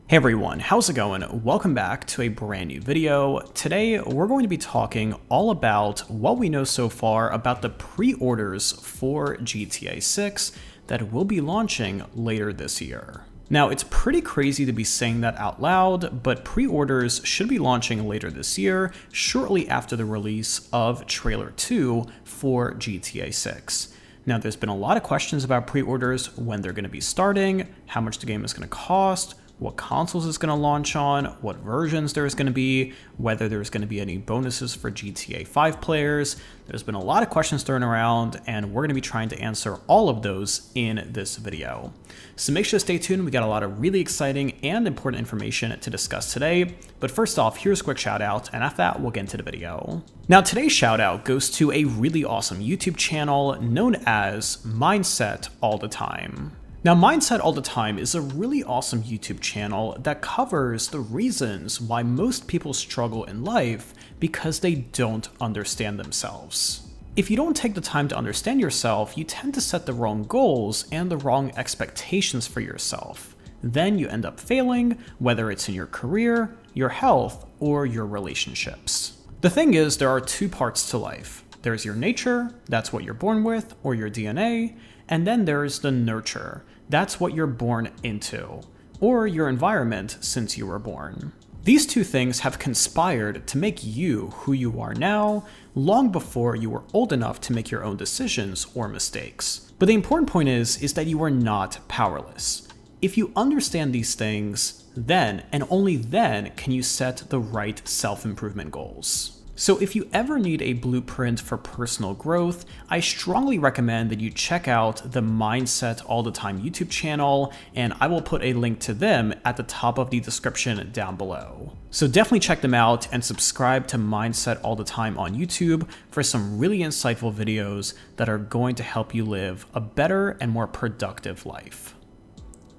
Hey everyone, how's it going? Welcome back to a brand new video. Today we're going to be talking all about what we know so far about the pre-orders for GTA 6 that will be launching later this year. Now, it's pretty crazy to be saying that out loud, but pre-orders should be launching later this year, shortly after the release of Trailer 2 for GTA 6. Now, there's been a lot of questions about pre-orders, when they're going to be starting, how much the game is going to cost, what consoles it's going to launch on, what versions there's going to be, whether there's going to be any bonuses for GTA 5 players. There's been a lot of questions thrown around, and we're going to be trying to answer all of those in this video. So make sure to stay tuned. We got a lot of really exciting and important information to discuss today. But first off, here's a quick shout out, and after that, we'll get into the video. Now, today's shout out goes to a really awesome YouTube channel known as Mindset All the Time. Now, Mindset All the Time is a really awesome YouTube channel that covers the reasons why most people struggle in life because they don't understand themselves. If you don't take the time to understand yourself, you tend to set the wrong goals and the wrong expectations for yourself. Then you end up failing, whether it's in your career, your health, or your relationships. The thing is, there are two parts to life. There's your nature, that's what you're born with, or your DNA, and then there's the nurture. That's what you're born into, or your environment since you were born. These two things have conspired to make you who you are now, long before you were old enough to make your own decisions or mistakes. But the important point is that you are not powerless. If you understand these things, then and only then can you set the right self-improvement goals. So if you ever need a blueprint for personal growth, I strongly recommend that you check out the Mindset All the Time YouTube channel, and I will put a link to them at the top of the description down below. So definitely check them out and subscribe to Mindset All the Time on YouTube for some really insightful videos that are going to help you live a better and more productive life.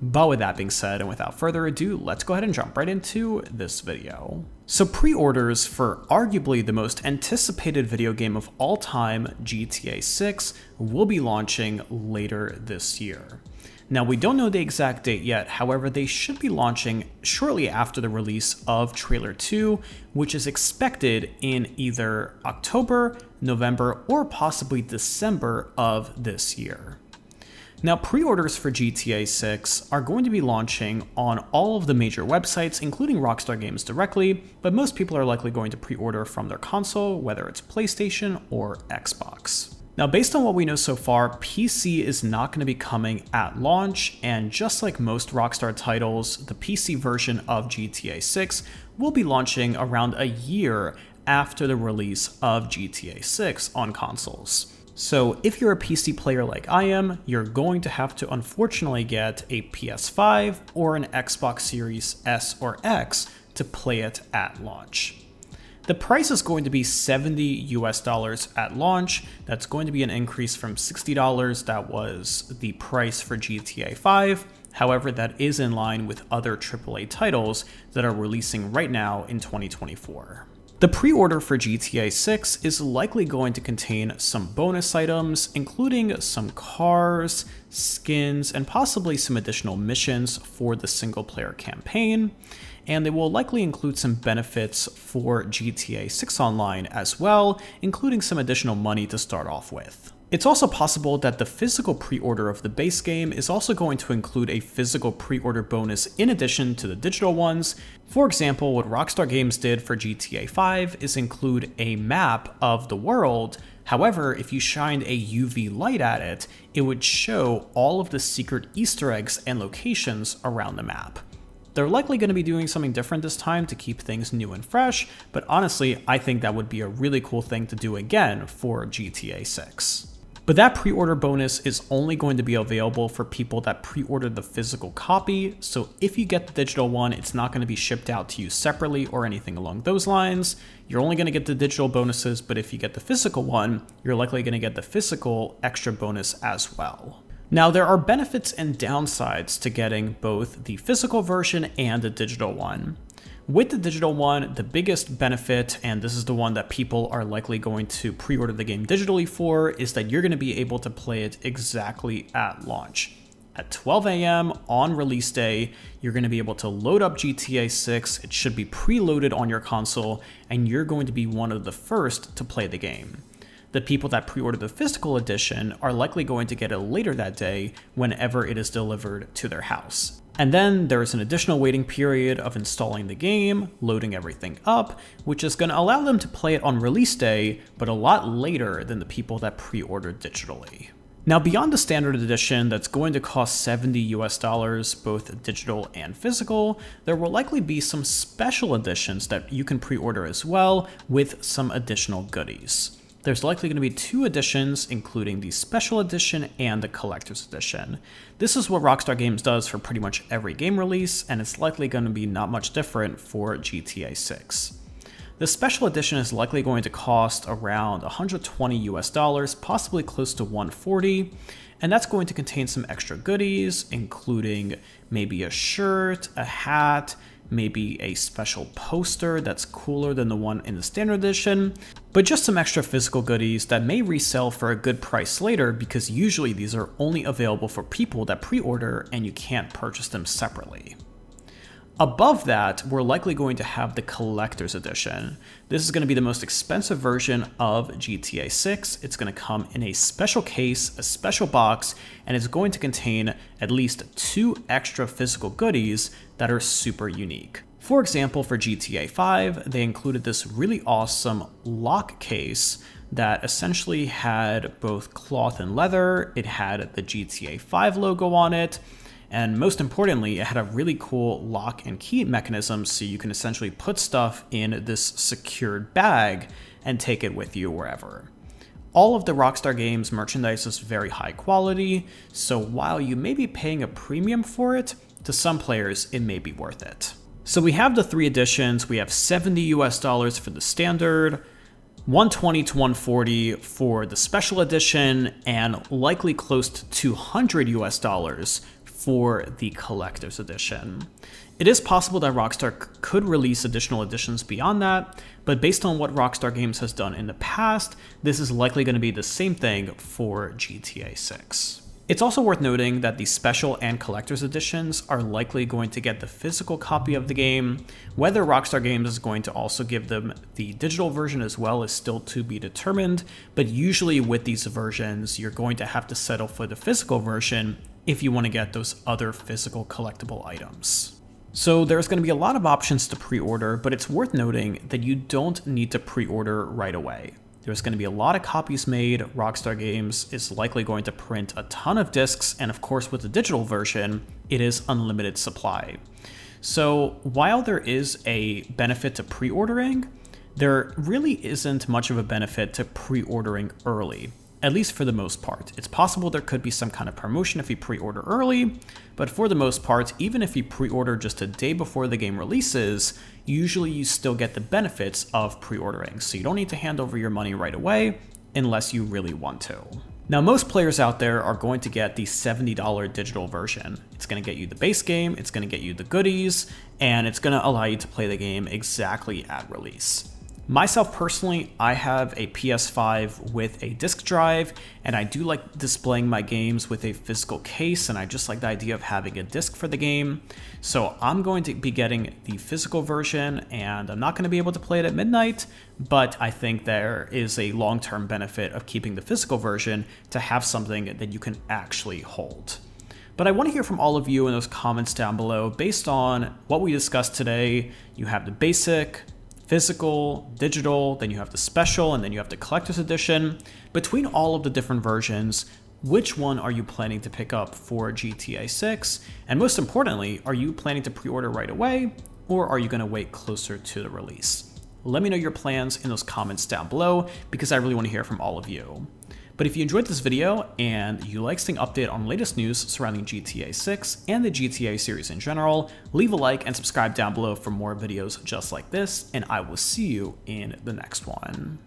But with that being said, and without further ado, let's go ahead and jump right into this video. So pre-orders for arguably the most anticipated video game of all time, GTA 6, will be launching later this year. Now, we don't know the exact date yet, however, they should be launching shortly after the release of Trailer 2, which is expected in either October, November, or possibly December of this year. Now, pre-orders for GTA 6 are going to be launching on all of the major websites, including Rockstar Games directly, but most people are likely going to pre-order from their console, whether it's PlayStation or Xbox. Now, based on what we know so far, PC is not going to be coming at launch, and just like most Rockstar titles, the PC version of GTA 6 will be launching around a year after the release of GTA 6 on consoles. So if you're a PC player like I am, you're going to have to unfortunately get a PS5 or an Xbox Series S or X to play it at launch. The price is going to be $70 US at launch. That's going to be an increase from $60 that was the price for GTA 5. However, that is in line with other AAA titles that are releasing right now in 2024. The pre-order for GTA 6 is likely going to contain some bonus items, including some cars, skins, and possibly some additional missions for the single-player campaign, and they will likely include some benefits for GTA 6 Online as well, including some additional money to start off with. It's also possible that the physical pre-order of the base game is also going to include a physical pre-order bonus in addition to the digital ones. For example, what Rockstar Games did for GTA 5 is include a map of the world. However, if you shined a UV light at it, it would show all of the secret Easter eggs and locations around the map. They're likely going to be doing something different this time to keep things new and fresh, but honestly, I think that would be a really cool thing to do again for GTA 6. But that pre-order bonus is only going to be available for people that pre-ordered the physical copy, so if you get the digital one, it's not going to be shipped out to you separately or anything along those lines. You're only going to get the digital bonuses, but if you get the physical one, you're likely going to get the physical extra bonus as well. Now, there are benefits and downsides to getting both the physical version and the digital one. With the digital one, the biggest benefit, and this is the one that people are likely going to pre-order the game digitally for, is that you're going to be able to play it exactly at launch. At 12 a.m. on release day, you're going to be able to load up GTA 6. It should be preloaded on your console, and you're going to be one of the first to play the game. The people that pre-order the physical edition are likely going to get it later that day whenever it is delivered to their house. And then there's an additional waiting period of installing the game, loading everything up, which is going to allow them to play it on release day, but a lot later than the people that pre-ordered digitally. Now, beyond the standard edition that's going to cost $70 both digital and physical, there will likely be some special editions that you can pre-order as well with some additional goodies. There's likely going to be 2 editions, including the special edition and the collector's edition. This is what Rockstar Games does for pretty much every game release, and it's likely going to be not much different for GTA 6. The special edition is likely going to cost around $120, possibly close to $140, and that's going to contain some extra goodies, including maybe a shirt, a hat, maybe a special poster that's cooler than the one in the standard edition, but just some extra physical goodies that may resell for a good price later, because usually these are only available for people that pre-order and you can't purchase them separately. Above that, we're likely going to have the collector's edition. This is going to be the most expensive version of GTA 6. It's going to come in a special case, a special box, and it's going to contain at least 2 extra physical goodies that are super unique. For example, for GTA 5, they included this really awesome lock case that essentially had both cloth and leather. It had the GTA 5 logo on it. And most importantly, it had a really cool lock and key mechanism, so you can essentially put stuff in this secured bag and take it with you wherever. All of the Rockstar Games merchandise is very high quality, so while you may be paying a premium for it, to some players it may be worth it. So we have the 3 editions. We have $70 for the standard, $120 to $140 for the special edition, and likely close to $200 for the collector's edition. It is possible that Rockstar could release additional editions beyond that, but based on what Rockstar Games has done in the past, this is likely going to be the same thing for GTA 6. It's also worth noting that the special and collector's editions are likely going to get the physical copy of the game. Whether Rockstar Games is going to also give them the digital version as well is still to be determined, but usually with these versions, you're going to have to settle for the physical version if you want to get those other physical collectible items. So there's going to be a lot of options to pre-order, but it's worth noting that you don't need to pre-order right away. There's going to be a lot of copies made. Rockstar Games is likely going to print a ton of discs, and of course with the digital version, it is unlimited supply. So while there is a benefit to pre-ordering, there really isn't much of a benefit to pre-ordering early. At least for the most part. It's possible there could be some kind of promotion if you pre-order early, but for the most part, even if you pre-order just a day before the game releases, usually you still get the benefits of pre-ordering, so you don't need to hand over your money right away unless you really want to. Now, most players out there are going to get the $70 digital version. It's going to get you the base game, it's going to get you the goodies, and it's going to allow you to play the game exactly at release. Myself personally, I have a PS5 with a disk drive, and I do like displaying my games with a physical case, and I just like the idea of having a disc for the game. So I'm going to be getting the physical version, and I'm not going to be able to play it at midnight, but I think there is a long-term benefit of keeping the physical version to have something that you can actually hold. But I want to hear from all of you in those comments down below. Based on what we discussed today, you have the basic, physical, digital, then you have the special, and then you have the collector's edition. Between all of the different versions, which one are you planning to pick up for GTA 6? And most importantly, are you planning to pre-order right away, or are you going to wait closer to the release? Let me know your plans in those comments down below, because I really want to hear from all of you. But if you enjoyed this video and you like staying updated on latest news surrounding GTA 6 and the GTA series in general, leave a like and subscribe down below for more videos just like this, and I will see you in the next one.